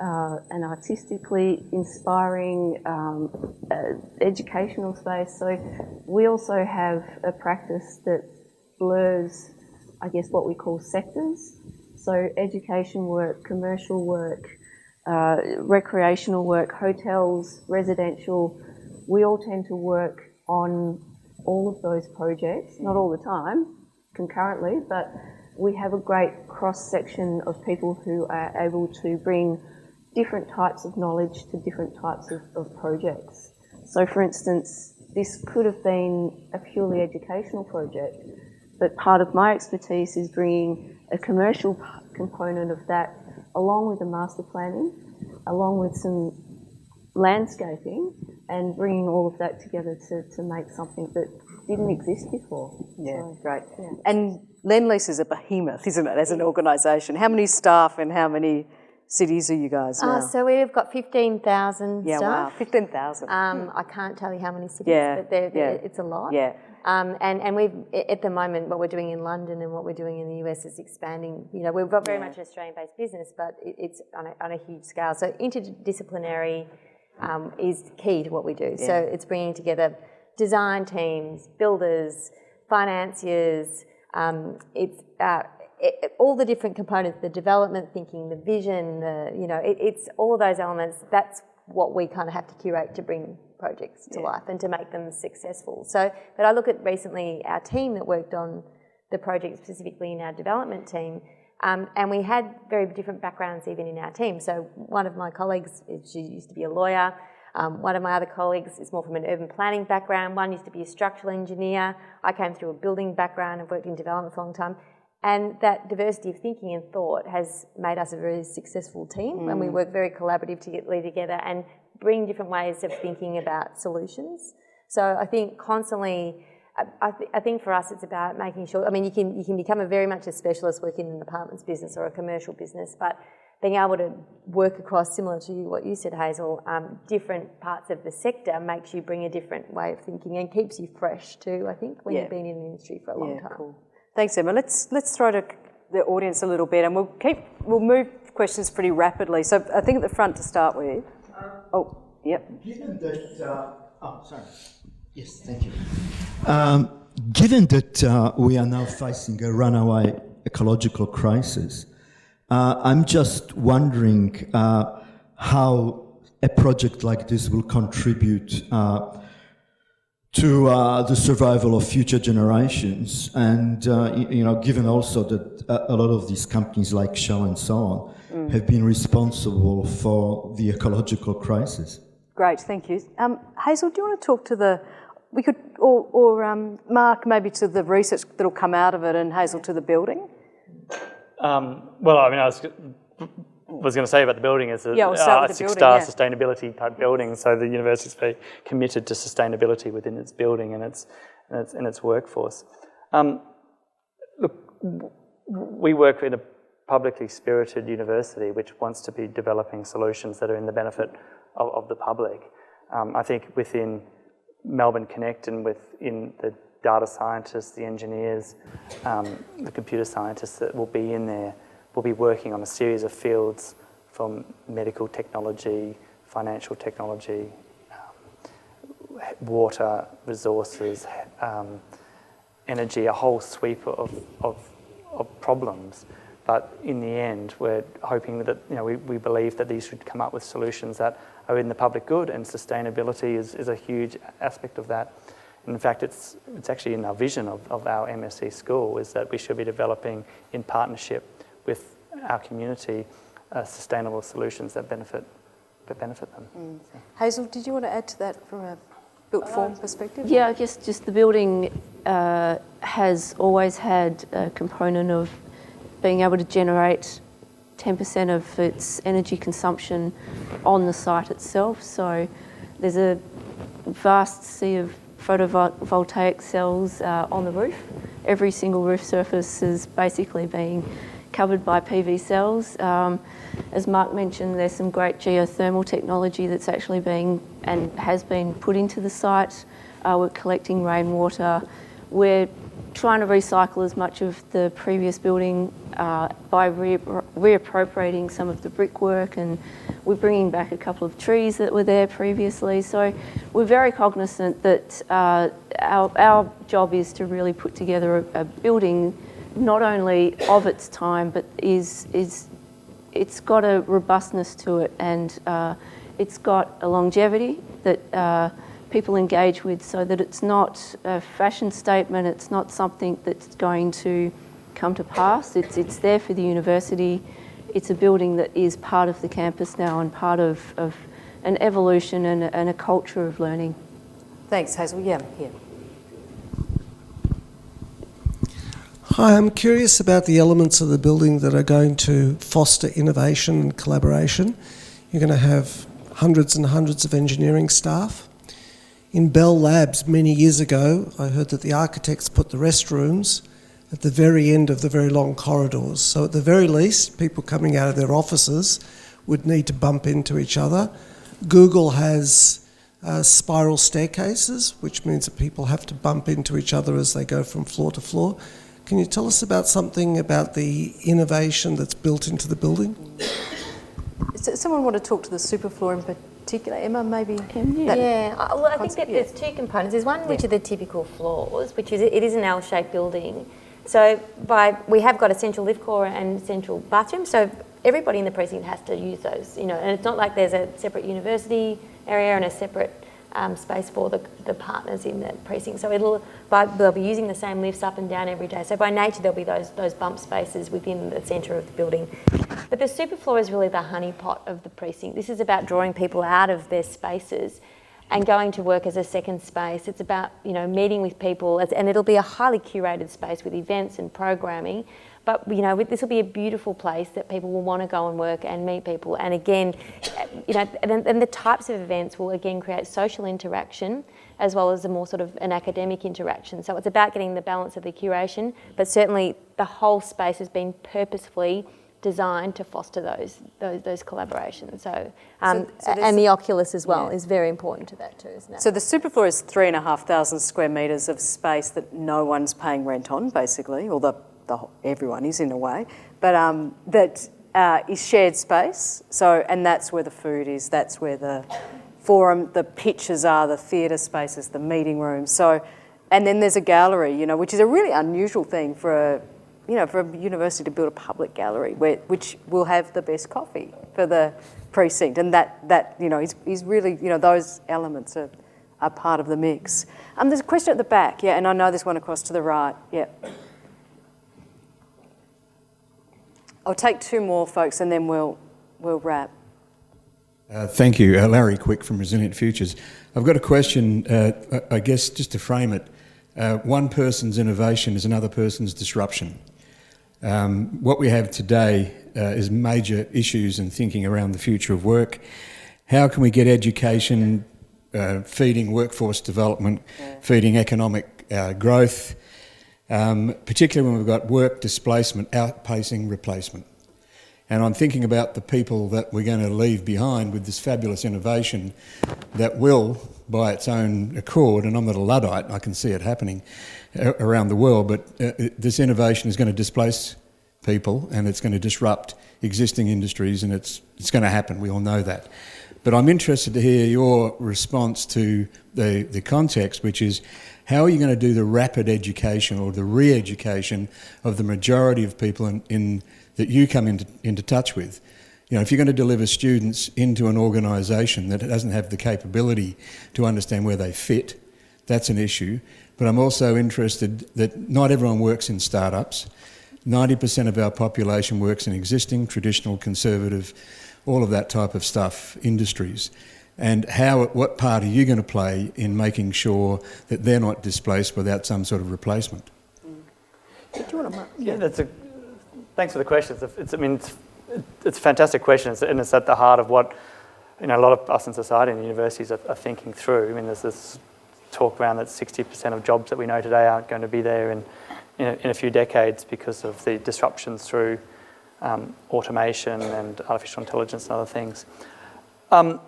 an artistically inspiring educational space. So we also have a practice that blurs, I guess, what we call sectors. So education work, commercial work, recreational work, hotels, residential, we all tend to work on all of those projects, not all the time, concurrently, but we have a great cross-section of people who are able to bring different types of knowledge to different types of projects. So for instance, this could have been a purely educational project, but part of my expertise is bringing a commercial component of that along with the master planning, along with some landscaping, and bringing all of that together to make something that didn't exist before. Yeah, so, great. Yeah. And Lendlease is a behemoth, isn't it, as an organisation? How many staff and how many cities are you guys now? So we've got 15,000 yeah, staff. wow, 15,000. I can't tell you how many cities, but it's a lot. Yeah. And we've, at the moment, what we're doing in London and what we're doing in the US is expanding. We've got very much an Australian-based business, but it's on a huge scale. So interdisciplinary is key to what we do. Yeah. So it's bringing together design teams, builders, financiers, all the different components, the development thinking, the vision, it's all of those elements. That's what we kind of have to curate to bring projects to life and to make them successful. So, but I look at recently our team that worked on the project specifically in our development team. And we had very different backgrounds even in our team. So one of my colleagues, she used to be a lawyer. One of my other colleagues is more from an urban planning background. One used to be a structural engineer. I came through a building background and worked in development for a long time. And that diversity of thinking and thought has made us a very successful team, and we work very collaboratively together and bring different ways of thinking about solutions. So I think constantly, I think for us it's about making sure, I mean, you can become very much a specialist working in an apartments business or a commercial business, but being able to work across, similar to what you said, Hazel, different parts of the sector makes you bring a different way of thinking and keeps you fresh too, I think, when you've been in the industry for a long time. Cool. Thanks, Emma. Let's throw to the audience a little bit, and we'll move questions pretty rapidly. So I think at the front to start with. Given that, sorry. Yes, thank you. Given that we are now facing a runaway ecological crisis, I'm just wondering how a project like this will contribute to the survival of future generations, and given also that a lot of these companies like Shell and so on have been responsible for the ecological crisis. Great, thank you. Hazel, do you want to talk to or Mark, maybe to the research that'll come out of it, and Hazel to the building? Well, I mean, I was going to say about the building is a 6-star sustainability type building, so the university's very committed to sustainability within its building and its workforce. Look, we work in a publicly spirited university which wants to be developing solutions that are in the benefit of the public. I think within Melbourne Connect and within the data scientists, the engineers, the computer scientists that will be in there will be working on a series of fields from medical technology, financial technology, water, resources, energy, a whole sweep of problems. But in the end, we're hoping that we believe that these should come up with solutions that are in the public good, and sustainability is a huge aspect of that. In fact, it's actually in our vision of our MSc school, is that we should be developing in partnership with our community sustainable solutions that benefit them. Hazel, did you want to add to that from a built form perspective? Yeah, I guess just the building has always had a component of being able to generate 10% of its energy consumption on the site itself. So there's a vast sea of photovoltaic cells on the roof. Every single roof surface is basically being covered by PV cells. As Mark mentioned, there's some great geothermal technology that's actually being and has been put into the site. We're collecting rainwater. We're trying to recycle as much of the previous building by reappropriating some of the brickwork, and we're bringing back a couple of trees that were there previously. So we're very cognizant that our job is to really put together a building not only of its time, but it's got a robustness to it, and it's got a longevity that people engage with, so that it's not a fashion statement, it's not something that's going to come to pass. It's there for the university. It's a building that is part of the campus now and part of an evolution and a culture of learning. Thanks, Hazel. Yeah, here. Hi, I'm curious about the elements of the building that are going to foster innovation and collaboration. You're going to have hundreds and hundreds of engineering staff. In Bell Labs many years ago, I heard that the architects put the restrooms at the very end of the very long corridors. So at the very least, people coming out of their offices would need to bump into each other. Google has spiral staircases, which means that people have to bump into each other as they go from floor to floor. Can you tell us about something about the innovation that's built into the building? Does someone want to talk to the superfloor in particular? Emma, maybe? Well, I think that there's two components. There's one which are the typical floors, which is it is an L-shaped building. So we have got a central lift core and central bathroom, so everybody in the precinct has to use those, and it's not like there's a separate university area and a separate space for the partners in the precinct. So they'll be using the same lifts up and down every day. So by nature, there'll be those bump spaces within the centre of the building. But the superfloor is really the honeypot of the precinct. This is about drawing people out of their spaces and going to work as a second space. It's about, meeting with people, and it'll be a highly curated space with events and programming. But, this will be a beautiful place that people will want to go and work and meet people. And again, and the types of events will again create social interaction as well as a more sort of an academic interaction. So it's about getting the balance of the curation, but certainly the whole space has been purposefully designed to foster those collaborations. So and the Oculus as well is very important to that too, isn't it? So the superfloor is 3,500 square metres of space that no one's paying rent on, basically, or everyone is in a way, but that is shared space. So, and that's where the food is, that's where the forum, the pitches are, the theatre spaces, the meeting rooms. So, and then there's a gallery, which is a really unusual thing for a university to build a public gallery which will have the best coffee for the precinct, and that is really, those elements are part of the mix. There's a question at the back, and I know there's one across to the right, I'll take two more, folks, and then we'll wrap. Thank you. Larry Quick from Resilient Futures. I've got a question, I guess, just to frame it. One person's innovation is another person's disruption. What we have today is major issues in thinking around the future of work. How can we get education feeding workforce development, feeding economic growth, particularly when we've got work displacement outpacing replacement? And I'm thinking about the people that we're going to leave behind with this fabulous innovation that will, by its own accord, and I'm not a Luddite, I can see it happening around the world, but this innovation is going to displace people and it's going to disrupt existing industries, and it's going to happen, we all know that. But I'm interested to hear your response to the context, which is how are you going to do the rapid education or the re-education of the majority of people that you come into touch with? If you're going to deliver students into an organisation that doesn't have the capability to understand where they fit, that's an issue. But I'm also interested that not everyone works in startups. 90% of our population works in existing, traditional, conservative, all of that type of stuff, industries. And what part are you going to play in making sure that they're not displaced without some sort of replacement? Do you want to? Thanks for the question. It's a fantastic question, and it's at the heart of what a lot of us in society and universities are thinking through. There's this talk around that 60% of jobs that we know today aren't going to be there in a few decades because of the disruptions through automation and artificial intelligence and other things. So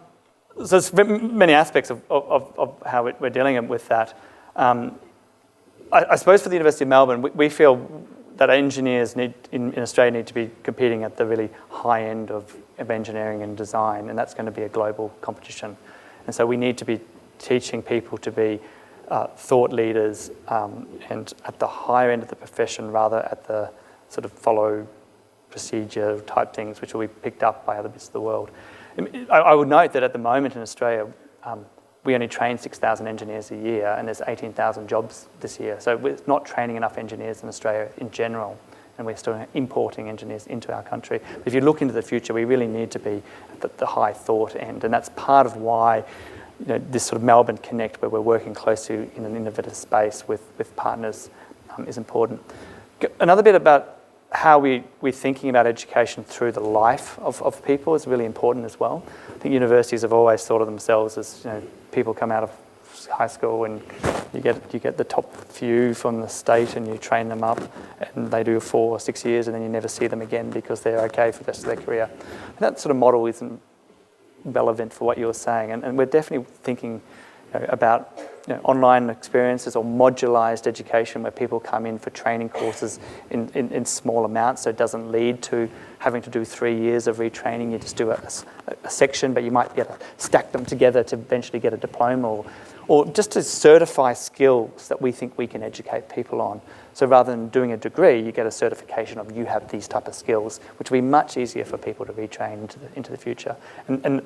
there's many aspects of how we're dealing with that. I suppose for the University of Melbourne, we feel that engineers in Australia need to be competing at the really high end of engineering and design, and that's going to be a global competition. And so we need to be teaching people to be thought leaders and at the higher end of the profession rather at the sort of follow procedure type things which will be picked up by other bits of the world. I would note that at the moment in Australia, we only train 6,000 engineers a year, and there's 18,000 jobs this year. So we're not training enough engineers in Australia in general, and we're still importing engineers into our country. But if you look into the future, we really need to be at the high thought end, and that's part of why this sort of Melbourne Connect, where we're working closely in an innovative space with partners, is important. Another bit about how we're thinking about education through the life of people is really important as well. I think universities have always thought of themselves as people come out of high school and you get the top few from the state and you train them up and they do 4 or 6 years and then you never see them again because they're okay for the rest of their career. And that sort of model isn't relevant for what you were saying, and we're definitely thinking about online experiences or modularized education where people come in for training courses in small amounts, so it doesn't lead to having to do 3 years of retraining. You just do a section, but you might be able to stack them together to eventually get a diploma or just to certify skills that we think we can educate people on. So rather than doing a degree, you get a certification of you have these type of skills, which will be much easier for people to retrain into the future. And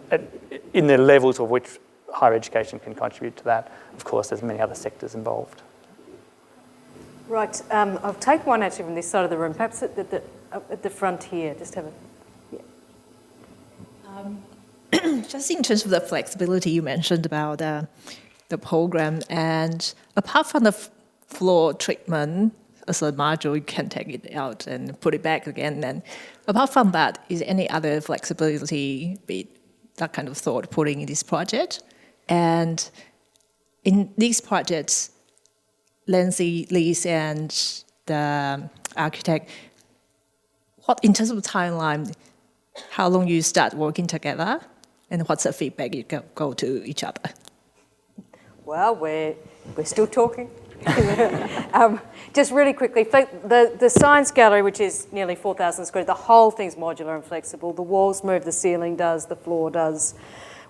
in the levels of which higher education can contribute to that. Of course, there's many other sectors involved. Right, I'll take one actually from this side of the room, perhaps at the front here, just have a... Just in terms of the flexibility you mentioned about the program, and apart from the floor treatment as a module, you can take it out and put it back again. And apart from that, is any other flexibility, be that kind of thought putting in this project? And in these projects, Lindsay, Liz, and the architect, what in terms of timeline, how long you start working together? And what's the feedback you go to each other? Well, we're still talking. Just really quickly, the science gallery, which is nearly 4,000 square, the whole thing's modular and flexible. The walls move, the ceiling does, the floor does.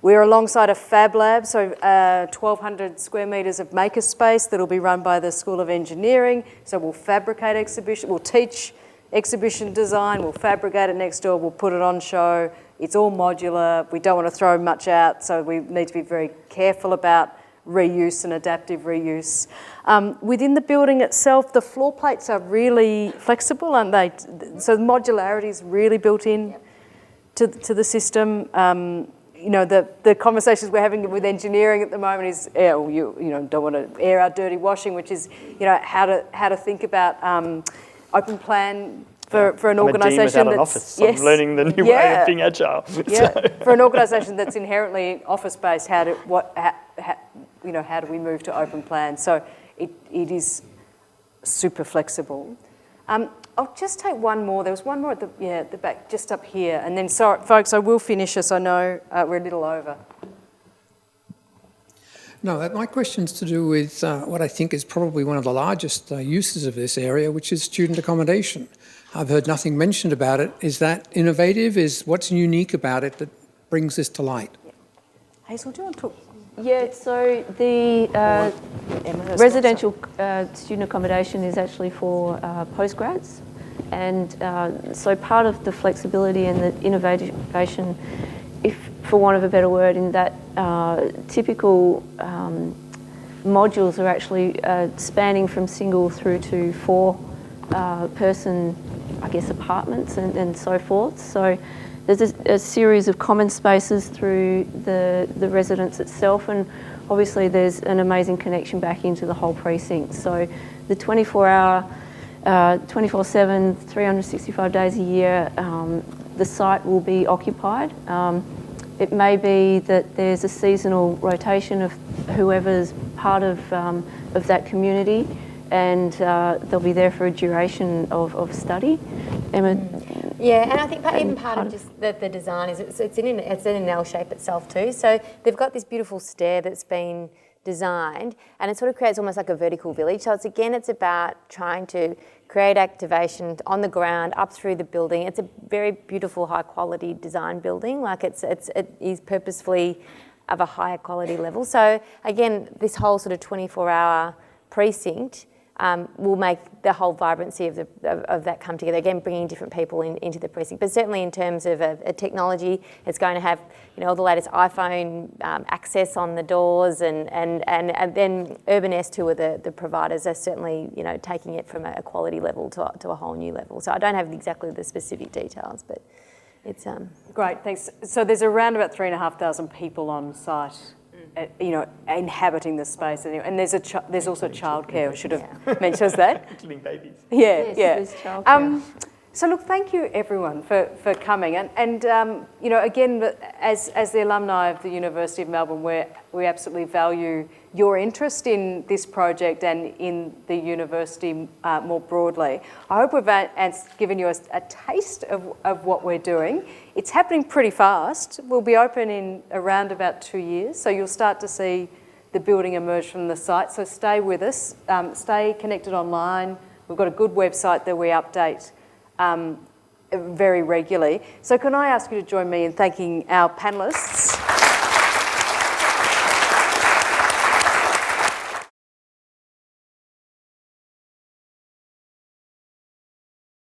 We're alongside a fab lab, so 1,200 square metres of maker space that'll be run by the School of Engineering. So we'll fabricate exhibition, we'll teach exhibition design, we'll fabricate it next door, we'll put it on show. It's all modular. We don't want to throw much out, so we need to be very careful about reuse and adaptive reuse. Within the building itself, the floor plates are really flexible, aren't they? So the modularity is really built in to the system. You know, the conversations we're having with engineering at the moment is, you don't want to air out dirty washing, which is, how to think about open plan for an organisation that's... office. I'm learning the new way of being agile. For an organisation that's inherently office-based, how do we move to open plan? So it is super flexible. I'll just take one more. There was one more at the back, just up here. And then, sorry, folks, I will finish us. I know we're a little over. No, my question's to do with what I think is probably one of the largest uses of this area, which is student accommodation. I've heard nothing mentioned about it. Is that innovative? What's unique about it that brings this to light? Yeah. Hazel, do you want to talk? Yeah, so the residential student accommodation is actually for postgrads, and so part of the flexibility and the innovation, if for want of a better word, in that typical modules are actually spanning from single through to 4 person, I guess, apartments and so forth. So there's a series of common spaces through the residence itself, and obviously there's an amazing connection back into the whole precinct. So the 24-hour, 24/7, 365 days a year, the site will be occupied. It may be that there's a seasonal rotation of whoever's part of that community, and they'll be there for a duration of study. Emma? Yeah, and I think even part of just the design is it's in an L shape itself too. So they've got this beautiful stair that's been designed, and it sort of creates almost like a vertical village. So it's about trying to create activation on the ground, up through the building. It's a very beautiful, high quality design building. Like it is purposefully of a higher quality level. So again, this whole sort of 24-hour precinct will make the whole vibrancy of that come together. Again, bringing different people into the precinct. But certainly in terms of a technology, it's going to have all the latest iPhone access on the doors, and then Urban S, who are the providers, are certainly taking it from a quality level to a whole new level. So I don't have exactly the specific details, but it's Great, thanks. So there's around about 3,500 people on site. Inhabiting the space, and there's also childcare. I should have mentioned that. Including babies. Yeah. There's childcare. So look, thank you everyone for coming, and again, as the alumni of the University of Melbourne, we absolutely value your interest in this project and in the university more broadly. I hope we've given you a taste of what we're doing. It's happening pretty fast. We'll be open in around about 2 years, so you'll start to see the building emerge from the site. So stay with us, stay connected online. We've got a good website that we update very regularly. So can I ask you to join me in thanking our panellists?